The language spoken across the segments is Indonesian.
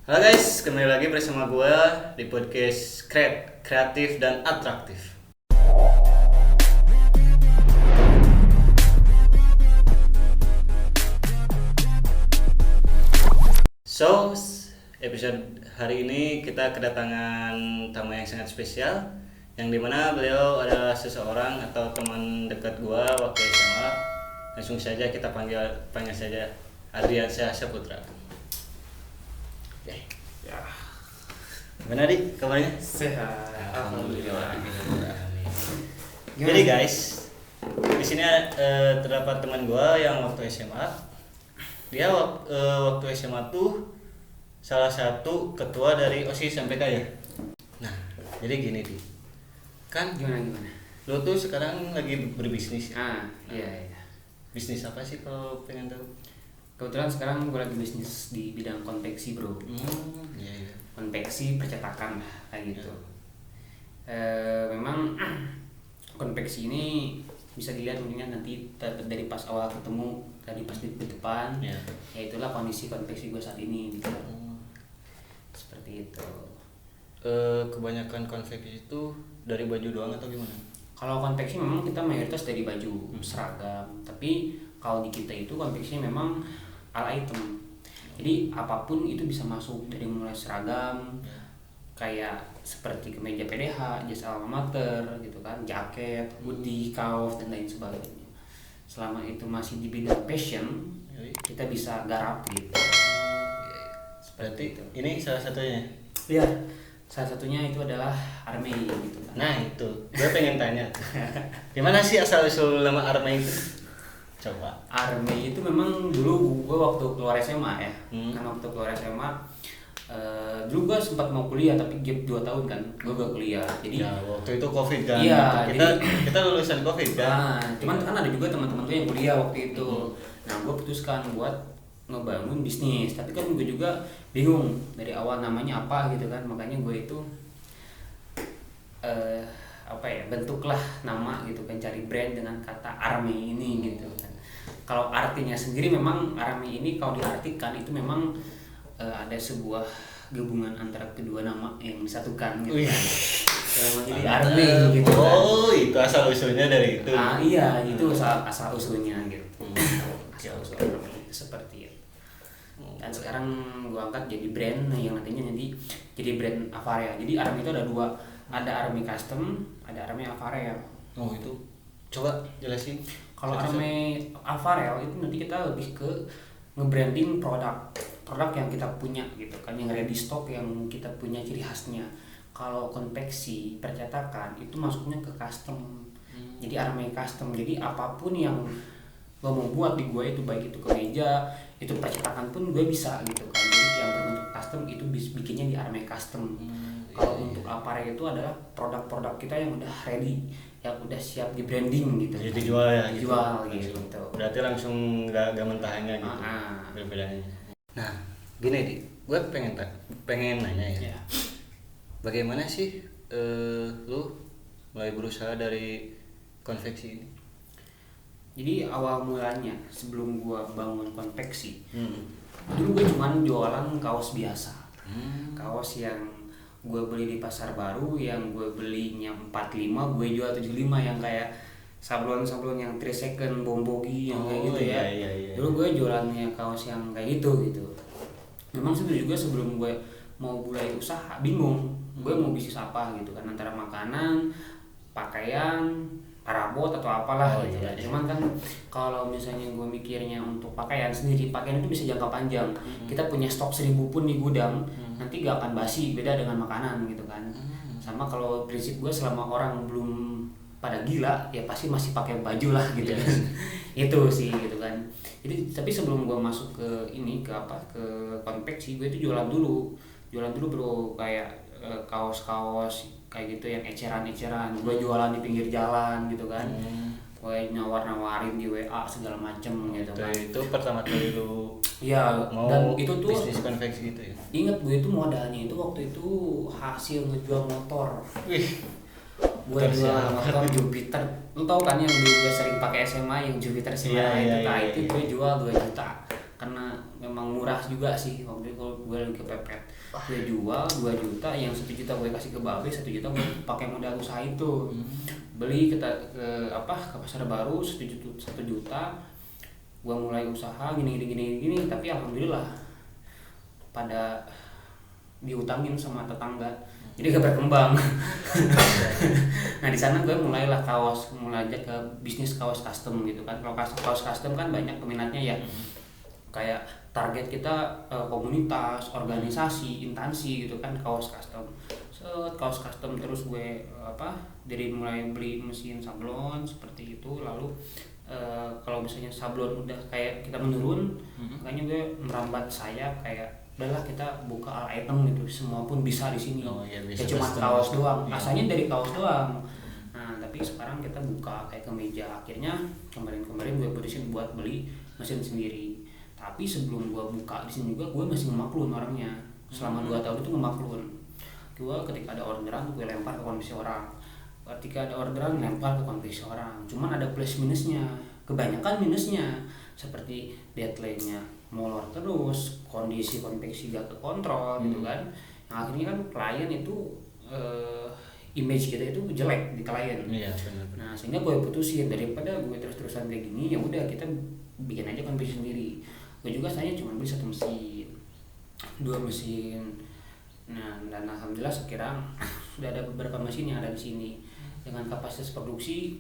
Halo guys, kembali lagi bersama gue di podcast Kreatif dan Atraktif. So, episode hari ini kita kedatangan tamu yang sangat spesial, yang dimana beliau adalah seseorang atau teman dekat gue waktu SMA. Langsung saja kita panggil saja Adriansyah Saputra. Ya, Gimana Dik kabarnya? sehat. Alhamdulillah. Jadi guys, di sini terdapat teman gua yang waktu SMA. Dia waktu SMA tuh salah satu ketua dari OSIS MPK ya. Nah, jadi gini Dik. Kan Gimana? lu tuh sekarang lagi berbisnis. Iya. Bisnis apa sih kalau pengen tahu? Kebetulan sekarang gue lagi bisnis di bidang konveksi, bro. Iya. Konveksi percetakan lah, kayak gitu. Memang konveksi ini bisa dilihat mungkin nanti dari pas awal ketemu tadi pas di depan. Ya. Ya itulah kondisi konveksi gue saat ini gitu. Seperti itu. Kebanyakan konveksi itu dari baju doang atau gimana? Kalau konveksi memang kita mayoritas dari baju seragam, tapi kalau di kita itu konveksinya memang all item. Jadi apapun itu bisa masuk, dari mulai seragam, kayak seperti kemeja PDH, jas alma mater gitu kan, jaket, hoodie, kaos dan lain sebagainya. Selama itu masih di bidang fashion, kita bisa garap gitu. Berarti ini salah satunya. Iya. Salah satunya itu adalah Army gitu kan. Nah itu, gue pengen tanya. Gimana sih asal usul nama Army itu? Coba. Army itu memang dulu gue waktu keluar SMA ya. Kan waktu keluar SMA, dulu gue sempat mau kuliah tapi gap 2 tahun kan. Gue gak kuliah. Jadi ya waktu itu Covid kan. Iya, kita lulusan Covid kan. Nah, cuman kan ada juga teman-teman tuh yang kuliah waktu itu. Nah, gue putuskan buat ngebangun bisnis, tapi kan gue juga bingung dari awal namanya apa gitu kan. Makanya gue itu bentuklah nama gitu kan, cari brand dengan kata Army ini gitu kan. Kalau artinya sendiri memang Army ini kalau diartikan itu memang ada sebuah gabungan antara kedua nama yang disatukan gitu kan. Yang menjadi Army gitu kan. Oh, itu asal usulnya dari itu. Iya, itu asal usulnya gitu. Asal usulnya seperti itu. Dan sekarang gua angkat jadi brand yang nantinya jadi brand Avaria. Jadi Army itu ada 2, ada Army Custom, ada Army Avaria. Oh itu, coba jelasin. Kalau Army Avaria itu nanti kita lebih ke nge-branding produk yang kita punya gitu kan, yang ready stock, yang kita punya ciri khasnya. Kalau konveksi percetakan itu masuknya ke custom. Jadi Army Custom. Jadi apapun yang lo mau buat di gue itu, baik itu kemeja, itu percetakan pun gue bisa gitu kan. Jadi yang berbentuk custom itu bikinnya di Army Custom. Kalau untuk Avaria itu adalah produk-produk kita yang udah ready, yang udah siap di branding gitu. Jadi dijual ya. Dijual gitu. Berarti langsung nggak mentahnya gitu. Perbedaannya. Nah, gini Di, gue pengen nanya ya. Bagaimana sih lu mulai berusaha dari konveksi ini? Jadi awal mulanya sebelum gua bangun konveksi, dulu gue cuman jualan kaos biasa, kaos yang gue beli di pasar baru, yang gue belinya 45 gue jual 75, yang kayak sablon yang 3 second bombogi yang kayak gitu ya. Iya. Dulu gue jualannya kaos yang kayak gitu. Memang itu juga sebelum gue mau mulai usaha bingung, gue mau bisnis apa gitu kan, antara makanan, pakaian, parabot atau apalah gitu kan. Cuman kan kalau misalnya gue mikirnya untuk pakaian sendiri, pakaian itu bisa jangka panjang. Kita punya stok 1000 pun di gudang, nanti gak akan basi, beda dengan makanan gitu kan. Sama kalau prinsip gue, selama orang belum pada gila ya pasti masih pakai baju lah gitu kan. Itu sih gitu kan. Jadi tapi sebelum gue masuk ke konveksi, gue itu jualan dulu bro, kayak kaos-kaos kayak gitu yang eceran gue jualan di pinggir jalan gitu kan. Gue nawarin di WA segala macem gitu kan. Itu pertama kali lu mau dan itu tuh bisnis konveksi gitu ya. Ingat gue itu modalnya itu waktu itu hasil ngejual motor. Gue jual motor Jupiter, lu tau kan yang dulu gue sering pakai SMA, yang Jupiter SMA itu gue jual 2 juta karena memang emang murah juga sih waktu itu gue lagi kepepet. Gue jual 2 juta, yang 1 juta gue kasih ke babe, 1 juta gue pakai modal usaha itu. Beli ke pasar baru 1 juta, gue mulai usaha gini, tapi alhamdulillah pada diutangin sama tetangga, jadi gak berkembang. Nah di sana gue mulailah mulai aja ke bisnis kaos custom gitu kan. Kalau kaos custom kan banyak peminatnya ya, kayak target kita komunitas, organisasi, instansi gitu kan, kaos custom. Kaos custom terus gue dari mulai beli mesin sablon seperti itu, lalu kalau misalnya sablon udah kayak kita menurun, makanya gue merambat sayap kayak udahlah kita buka all item gitu, semua pun bisa di sini. Ya cuma kaos doang, asalnya dari kaos doang. Nah tapi sekarang kita buka kayak kemeja. Akhirnya kemarin gue putusin buat beli mesin sendiri. Tapi sebelum gue buka di sini juga gue masih ngemaklun orangnya. Selama 2 tahun itu ngemaklun. Gue ketika ada orderan gue lempar ke kondisi orang. Ketika ada orderan lempar ke kondisi orang. Cuman ada plus minusnya. Kebanyakan minusnya seperti deadline-nya molor terus, kondisi konveksi gak kekontrol gitu kan. Yang akhirnya kan klien itu image kita itu jelek di klien. Iya, benar. Nah, sehingga gue putusin daripada gue terus-terusan kayak gini, ya udah kita bikin aja konveksi sendiri. Gue juga saya cuma beli 1 mesin, 2 mesin. Nah, dan alhamdulillah sekarang sudah ada beberapa mesin yang ada di sini. Dengan kapasitas produksi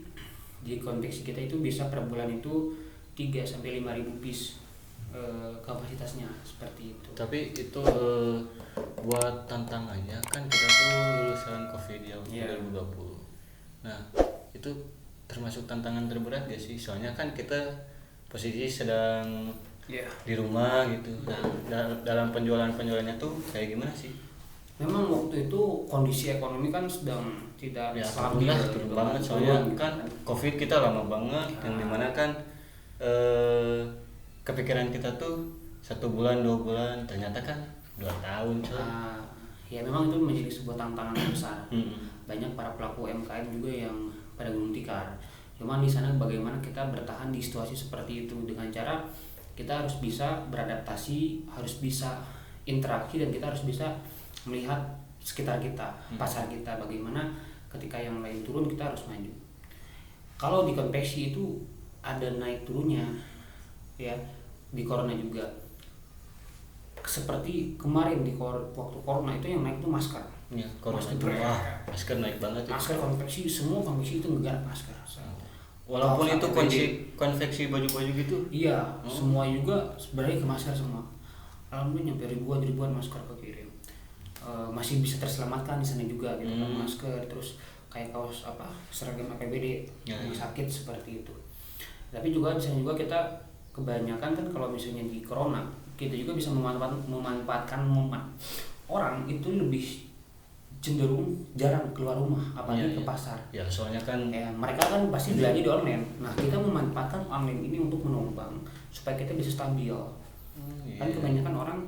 di konveksi kita itu bisa per bulan itu 3 sampai 5.000 piece kapasitasnya seperti itu. Tapi itu buat tantangannya kan kita tuh lulusan COVID ya 2020. Nah itu termasuk tantangan terberat gak sih? Soalnya kan kita posisi sedang di rumah gitu. Dalam penjualannya tuh kayak gimana sih? Memang waktu itu kondisi ekonomi kan sedang tidak stabil turun banget, soalnya kan COVID kita lama banget, yang dimana kan kepikiran kita tuh 1 bulan 2 bulan, ternyata kan 2 tahun coy. Ya memang itu menjadi sebuah tantangan besar. Banyak para pelaku UMKM juga yang pada gulung tikar. Cuman di sana bagaimana kita bertahan di situasi seperti itu, dengan cara kita harus bisa beradaptasi, harus bisa interaksi, dan kita harus bisa melihat sekitar kita, pasar kita, bagaimana ketika yang lain turun kita harus maju. Kalau di konveksi itu ada naik turunnya ya, di corona juga seperti kemarin waktu corona itu yang naik itu masker. Ya, masker naik banget ya. Masker konveksi, semua konveksi itu ngegarap masker. Walaupun itu konveksi baju-baju gitu. Iya, semua juga sebenarnya ke masker semua. Alhamdulillah nyampe ribuan masker kekirim. Masih bisa terselamatkan di sana juga gitu kan, masker, terus kayak kaos seragam APBD yang sakit seperti itu. Tapi juga di sana juga kita kebanyakan kan kalau misalnya di corona kita juga bisa memanfaatkan momen orang itu lebih cenderung jarang keluar rumah, apalagi ke pasar. Ya soalnya kan mereka kan pasti belanja di online. Nah kita memanfaatkan online ini untuk menopang supaya kita bisa stabil. Kan kebanyakan orang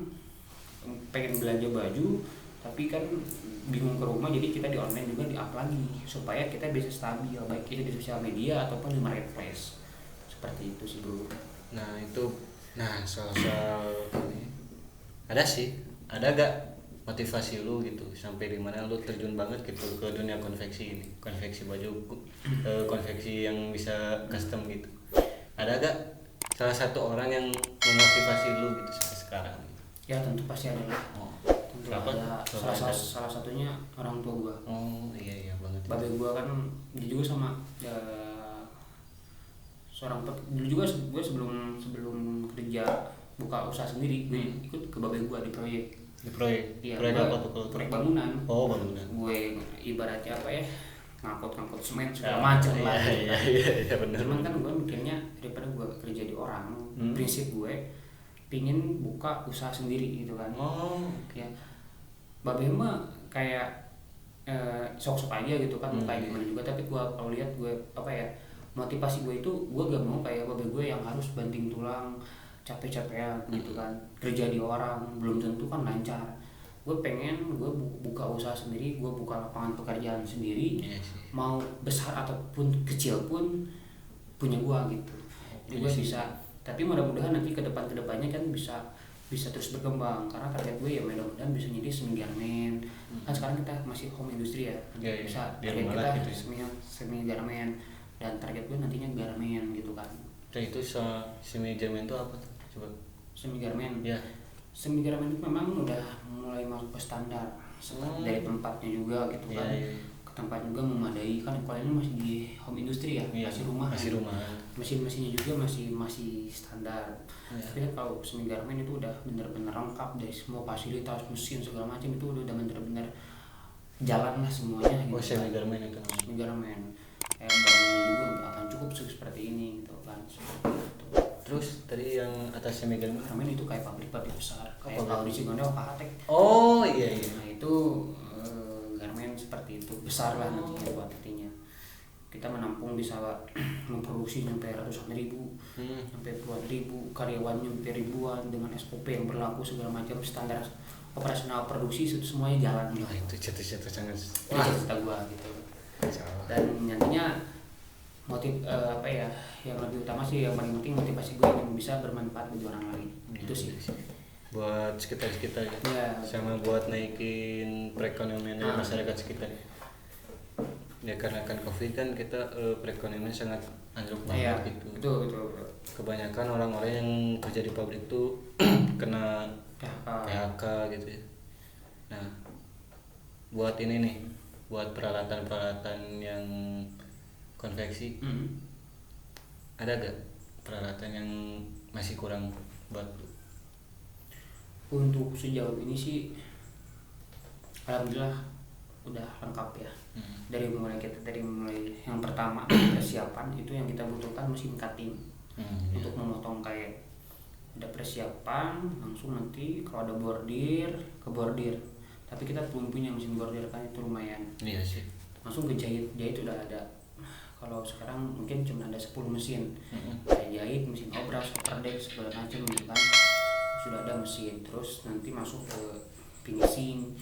pengen belanja baju tapi kan bingung ke rumah, jadi kita di online juga di up lagi supaya kita bisa stabil, baik itu di sosial media ataupun di marketplace. Seperti itu sih bro. Nah soal ini ada gak motivasi lu gitu sampai dimana lu terjun banget gitu ke dunia konveksi ini, konveksi baju, konveksi yang bisa custom gitu? Ada gak salah satu orang yang memotivasi lu gitu sampai sekarang? Ya tentu pasti ada lah. Tentu ada. Salah satunya orang tua gua. Iya banget. Babe gua kan dia juga sama seorang dulu juga gue sebelum kerja buka usaha sendiri, gue ikut ke babe gue di proyek. Iya, proyek apa tuh? Proyek bangunan. Bangunan. Gue ibaratnya ngangkut semen segala macam lah. Iya benar. Cuman kan gue mikirnya daripada gue kerja di orang, prinsip gue pingin buka usaha sendiri gitu kan. Ya babe mah kayak sok-sok aja gitu kan, kayak gimana juga, tapi gue kalau lihat gue motivasi gue itu gue gak mau kayak babe gue yang harus banting tulang capek-capekan gitu kan, kerja di orang belum tentu kan lancar. Gue pengen gue buka usaha sendiri, gue buka lapangan pekerjaan sendiri, mau besar ataupun kecil pun punya gue gitu. Jadi gue bisa, tapi mudah-mudahan nanti kedepannya kan bisa bisa terus berkembang, karena target gue ya mudah-mudahan bisa jadi semi garment. Kan sekarang kita masih home industry ya, Iya, bisa di target rumah kita lah gitu ya. semi garment, dan target gue nantinya garment gitu kan. Nah itu semi garment itu apa tuh? Coba. Semi garment, Ya. semi garment itu memang udah mulai masuk ke standar, dari tempatnya juga gitu Iya, kan. iya. Ke tempat juga memadai, kan kalau ini masih di home industry ya, Iya, masih rumah, masih rumah. mesin-mesinnya juga masih standar. Iya. Tapi kan kalau semi garment itu udah bener-bener lengkap dari semua fasilitas, mesin segala macam, itu udah bener-bener jalan lah semuanya gitu. Oh semi garment itu. Semi garment kayak bangunnya juga nggak akan cukup seperti ini gitu kan, seperti itu. Terus tadi yang atas semi garment. Garment itu kayak pabrik-pabrik besar, kayak pabrik. kalau di Cigondew Patek. Oh iya iya. Nah itu garment seperti itu besar lah nantinya kuantitinya. Kita menampung bisa memproduksi sampai ratusan ribu, sampai puluhan ribu, karyawannya sampai ribuan dengan SOP yang berlaku segala macam, standar operasional produksi itu semuanya jalan gitu. Wah itu cita-cita sangat. Itu cita-cita gua gitu. Dan nantinya motif apa ya, yang lebih utama sih, yang paling penting motivasi gue yang bisa bermanfaat bagi orang lain. Itu sih. Buat sekitar-sekitar ya. Ya, Sama buat naikin perekonomian dari masyarakat sekitar. Ya karena kan COVID kan kita perekonomian sangat anjlok iya, banget gitu. betul. Kebanyakan orang-orang yang kerja di pabrik tuh kena PHK gitu ya. Nah, buat ini nih, buat peralatan-peralatan yang konveksi, ada gak peralatan yang masih kurang buat lu? Untuk sejauh ini sih alhamdulillah udah lengkap ya. Dari mulai yang pertama persiapan itu yang kita butuhkan mesin cutting untuk memotong kain. Ada persiapan langsung nanti kalau ada bordir ke bordir, tapi kita belum punya mesin bordir kan, itu lumayan. Iya sih. Langsung ke jahit udah ada. Kalau sekarang mungkin cuma ada 10 mesin, kayak jahit, mesin obras, overdek segala macam gitu kan, sudah ada mesin. Terus nanti masuk ke finishing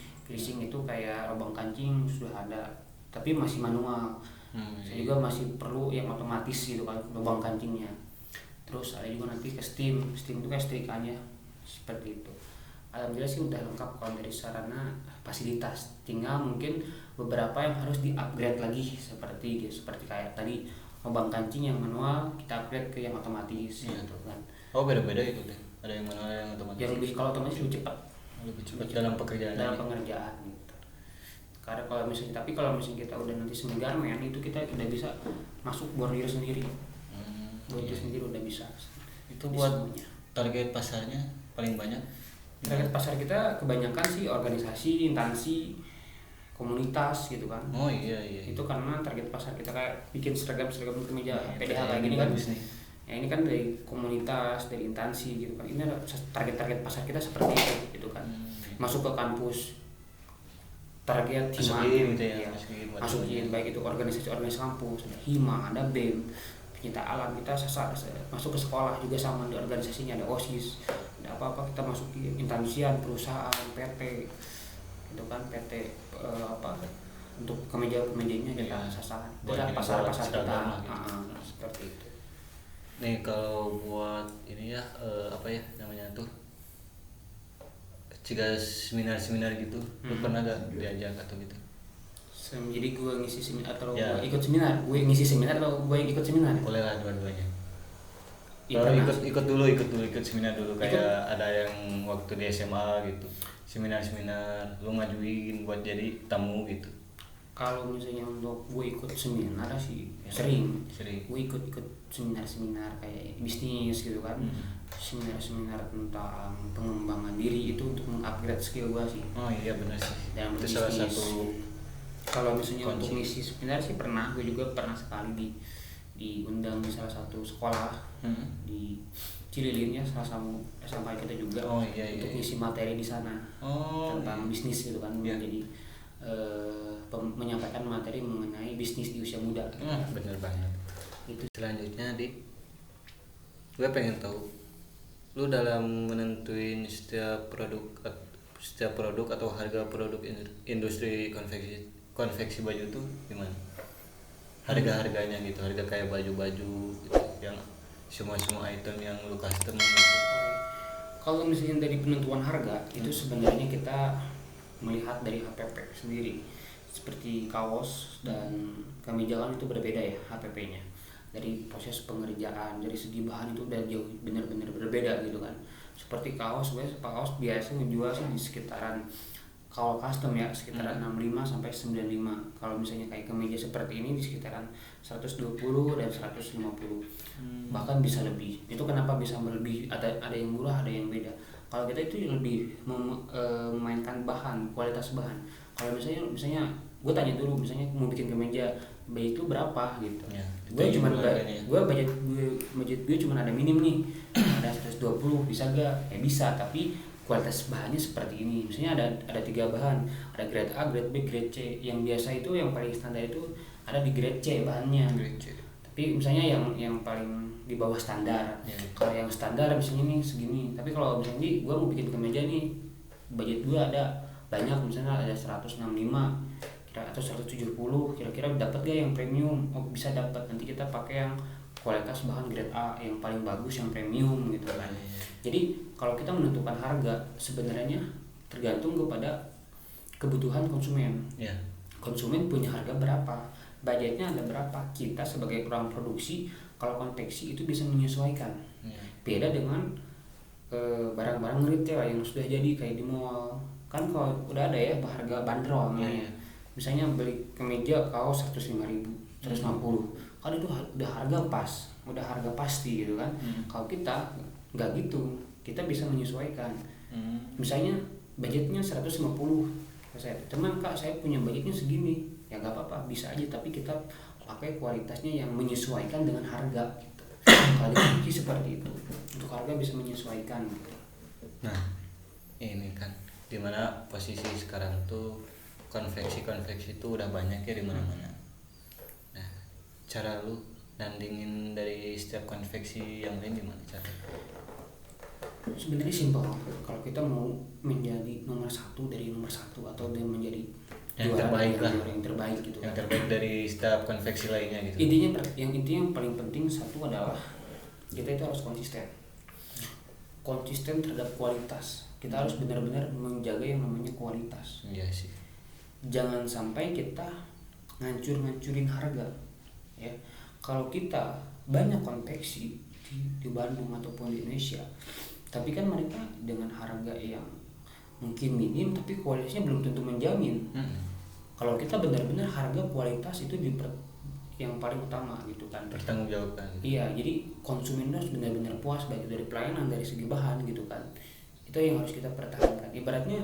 itu kayak lubang kancing sudah ada, tapi masih manual. Saya juga masih perlu yang otomatis gitu kan, lubang kancingnya. Terus ada juga nanti ke steam itu kayak setrikanya seperti itu. Alhamdulillah sih udah lengkap kalau dari sarana fasilitas, tinggal mungkin beberapa yang harus di-upgrade lagi seperti kayak tadi lubang kancing yang manual kita upgrade ke yang otomatis gitu kan. Oh beda-beda itu deh. Ada yang manual yang otomatis. Yang lebih, kalau otomatis lebih cepat. Lebih cepat dalam pekerjaan. Dalam pengerjaan gitu. Karena kalau misalnya kita udah nanti semi garment itu kita udah bisa masuk bordir sendiri. Bordir sendiri udah bisa. Itu buat semuanya. Target pasarnya paling banyak. Target pasar kita kebanyakan sih organisasi, instansi, komunitas gitu kan. Oh iya. Itu karena target pasar kita kayak bikin seragam kemeja PDH kayak ini gini kan. bagus nih. Ya ini kan dari komunitas, dari instansi gitu kan. Ini target pasar kita seperti itu gitu kan. Masuk ke kampus, target masukin gitu ya, masukin baik itu organisasi kampus, ada hima, ada BEM, pencinta alam, kita masuk ke sekolah juga sama di organisasinya, ada OSIS, ada apa kita masukin instansian, perusahaan, PT gitu kan, PT untuk kemejanya kita sasaran. Itulah pasar kita gitu. Seperti itu. Nih kalau buat ini ya apa ya namanya tuh, jika seminar gitu, lu pernah gak diajak atau gitu? Jadi gue ngisi seminar atau ya. gue ikut seminar? Gue ngisi seminar atau gue ikut seminar? Boleh lah dua-duanya. Kalau ikut dulu seminar dulu, kayak ada yang waktu di SMA gitu, seminar lu majuin buat jadi tamu gitu. Kalau misalnya untuk gue ikut seminar sih sering. Gue ikut seminar kayak bisnis gitu kan. Seminar tentang pengembangan diri itu untuk mengupgrade skill gue sih. Oh iya benar sih. Dalam itu bisnis. salah satu. Kalau misalnya untuk ngisi seminar sih gue juga pernah sekali diundang di salah satu sekolah di Cililin ya, salah satu SMA kita juga. Untuk ngisi materi di sana tentang bisnis gitu kan. Jadi menyampaikan materi mengenai bisnis di usia muda. Bener banget. Itu selanjutnya gue pengen tahu lu dalam menentuin setiap produk atau harga produk industri konveksi baju tuh gimana? Harga-harganya gitu, harga kayak baju-baju gitu, yang semua item yang lu custom gitu. Kalau misalnya dari penentuan harga itu sebenarnya kita melihat dari HPP sendiri. Seperti kaos dan kemeja kan itu berbeda ya HPP-nya. Dari proses pengerjaan, dari segi bahan itu udah jauh benar-benar berbeda gitu kan. Seperti kaos, kaos biasa ngejual sih di sekitaran, kalau custom ya sekitaran 65 sampai 95. Kalau misalnya kayak kemeja seperti ini di sekitaran 120 dan 150. Bahkan bisa lebih. Itu kenapa bisa lebih, ada yang murah, ada yang beda. Kalau kita itu lebih memainkan bahan, kualitas bahan. Kalau misalnya gue tanya dulu, misalnya mau bikin kemeja budget itu berapa gitu. Ya, Gue cuma budget gue cuma ada minim nih. Ada 120, bisa gak? Ya bisa, tapi kualitas bahannya seperti ini. Misalnya ada 3 bahan, ada grade A, grade B, grade C. Yang biasa itu yang paling standar itu ada di grade C bahannya. Tapi misalnya yang paling di bawah standar. Kalau yang standar misalnya nih segini. Tapi kalau misalnya gue mau bikin kemeja nih, budget gue ada banyak, misalnya ada 165 atau 170, kira-kira dapat gak yang premium? Oh bisa dapat, nanti kita pakai yang kualitas bahan grade A yang paling bagus, yang premium gitu kan. Jadi kalau kita menentukan harga sebenarnya tergantung kepada kebutuhan konsumen. Konsumen punya harga berapa, budgetnya ada berapa. Kita sebagai orang produksi kalau konveksi itu bisa menyesuaikan. Beda dengan barang-barang retail yang sudah jadi kayak di mall. Kan kalau udah ada ya harga bandrol namanya. Misalnya beli kemeja kaos 105.000, 150. Kan itu udah harga pas, udah harga pasti gitu kan. Kalau kita nggak gitu, kita bisa menyesuaikan. Misalnya budgetnya 150, cuman kak saya punya budgetnya segini, ya nggak apa-apa, bisa aja, tapi kita pakai kualitasnya yang menyesuaikan dengan harga gitu. Kalau di seperti itu, untuk harga bisa menyesuaikan gitu. Nah ini kan dimana posisi sekarang tuh konveksi itu udah banyak ya di mana-mana. Nah cara lu nandingin dari setiap konveksi yang lain gimana cara? Sebenarnya simpel. Kalau kita mau menjadi nomor 1 dari nomor 1 atau menjadi yang terbaik lah, yang terbaik gitu. Yang terbaik dari setiap konveksi lainnya gitu. Intinya yang paling penting satu adalah kita itu harus konsisten. Konsisten terhadap kualitas. Kita harus benar-benar menjaga yang namanya kualitas. Iya sih. Jangan sampai kita ngancurin harga. Ya. Kalau kita banyak konveksi di Bandung ataupun di Indonesia, tapi kan mereka dengan harga yang mungkin minim tapi kualitasnya belum tentu menjamin. Kalau kita benar-benar harga kualitas itu yang paling utama gitu kan, pertanggungjawabkan. Iya, jadi konsumen harus benar-benar puas baik dari pelayanan, dari segi bahan gitu kan. Itu yang harus kita pertahankan. Ibaratnya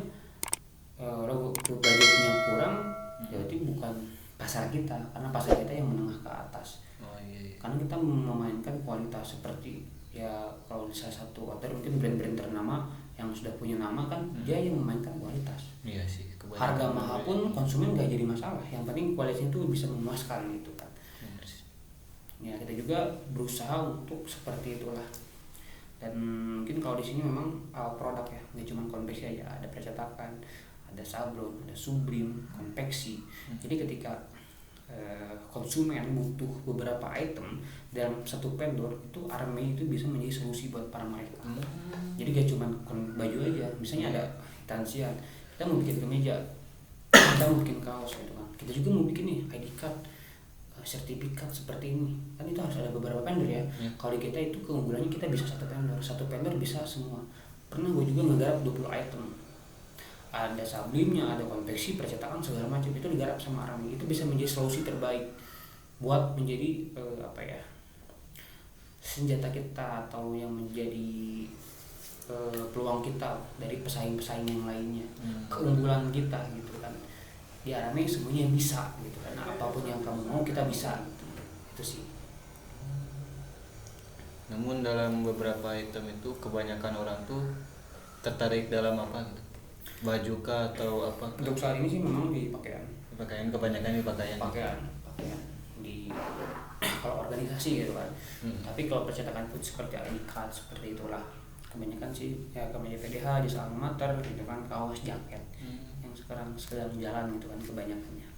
budgetnya kurang, berarti bukan pasar kita, karena pasar kita yang menengah ke atas. Iya. Karena kita memainkan kualitas seperti ya kalau di salah satu hotel mungkin brand-brand ternama yang sudah punya nama kan, dia yang memainkan kualitas. Iya sih. Harga mahal pun konsumen nggak jadi masalah, yang penting kualitasnya itu bisa memuaskan gitu kan. Ya kita juga berusaha untuk seperti itulah. Dan mungkin kalau di sini memang produk ya, nggak cuma konveksi aja, ada percetakan, ada sablon, ada sublim, konveksi. Jadi ketika konsumen butuh beberapa item dalam satu vendor, itu Arme itu bisa menjadi solusi buat para mereka. Jadi gak cuma baju aja, misalnya ada hitansian, kita mau bikin kemeja, kita mau bikin kaos gitu kan, kita juga mau bikin nih ID card, sertifikat seperti ini, kan itu harus ada beberapa vendor ya. Kalau di kita itu keunggulannya kita bisa satu vendor bisa semua. Pernah gue juga ngegarap 20 item, ada sublimnya, ada konveksi, percetakan segala macam, itu digarap sama Arme. Itu bisa menjadi solusi terbaik buat menjadi senjata kita atau yang menjadi peluang kita dari pesaing-pesaing yang lainnya. Keunggulan kita gitu kan, di Arme semuanya bisa gitu kan, apapun yang kamu mau kita bisa gitu. Itu sih. Namun dalam beberapa item itu kebanyakan orang tuh tertarik dalam apa gitu, baju kah atau apa? Untuk saat ini sih memang di pakaian. Kebanyakan di pakaian. Pakaian di kalau organisasi gitu kan. Tapi kalau percetakan pun seperti ID card seperti itulah. Kebanyakan sih ya kemeja PDH di Alma Mater gitu kan, kaos, jaket. Yang sekarang sedang jalan gitu kan kebanyakannya.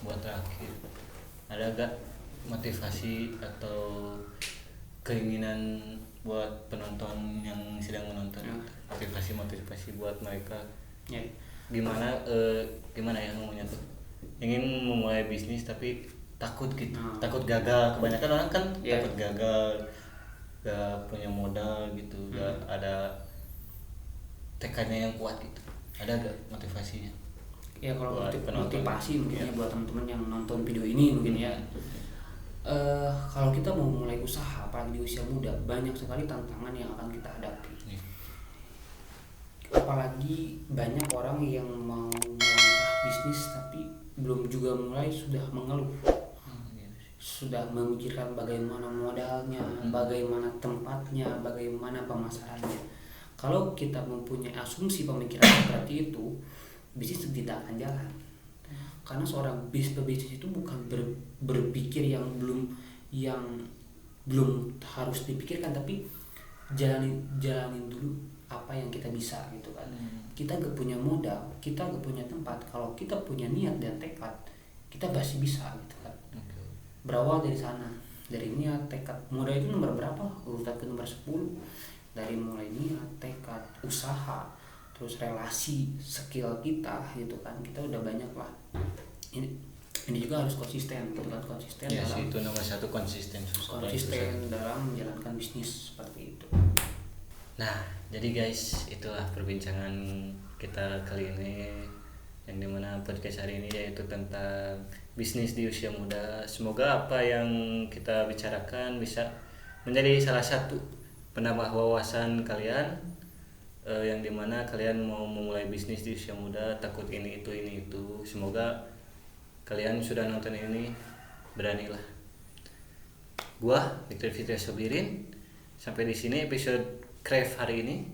Buat terakhir, ada gak motivasi atau keinginan buat penonton yang sedang menonton, motivasi buat mereka Ya. gimana ya ngomongnya tuh, ingin memulai bisnis tapi takut gitu, takut gagal. Kebanyakan orang kan takut gagal, gak punya modal gitu, gak ada tekadnya yang kuat gitu. Ada gak motivasinya? Ya kalau Buat motivasi mungkin ya. ya buat teman-teman yang nonton video ini mungkin ya. Kalau kita mau mulai usaha apalagi di usia muda, banyak sekali tantangan yang akan kita hadapi. Apalagi banyak orang yang mau melangkah bisnis tapi belum juga mulai sudah mengeluh, sudah memikirkan bagaimana modalnya, bagaimana tempatnya, bagaimana pemasarannya. Kalau kita mempunyai asumsi pemikiran seperti itu, bisnis tidak akan jalan. Karena seorang pebisnis itu bukan berpikir yang belum harus dipikirkan, tapi jalanin dulu apa yang kita bisa gitu kan. Kita gak punya modal, kita gak punya tempat, kalau kita punya niat dan tekad, kita pasti bisa gitu kan. Berawal dari sana, dari niat, tekad. Modal itu nomor berapa? Urutan ke nomor 10. Dari mulai niat, tekad, usaha, terus relasi, skill kita gitu kan, kita udah banyak lah. Ini juga harus konsisten gitu kan, konsisten ya dalam sih, itu nomor satu, konsisten dalam menjalankan bisnis seperti itu. Nah jadi guys, itulah perbincangan kita kali ini, yang dimana podcast hari ini yaitu tentang bisnis di usia muda. Semoga apa yang kita bicarakan bisa menjadi salah satu penambah wawasan kalian, yang dimana kalian mau memulai bisnis di usia muda, takut ini itu. Semoga kalian sudah nonton ini, beranilah. Gua Victor Fitri Sobirin. Sampai di sini episode Crave hari ini.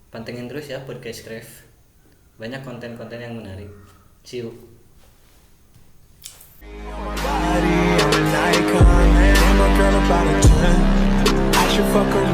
Pantengin terus ya podcast Crave. Banyak konten-konten yang menarik. See you. I'm an icon, man. I'm a girl about a 10. I should fuck her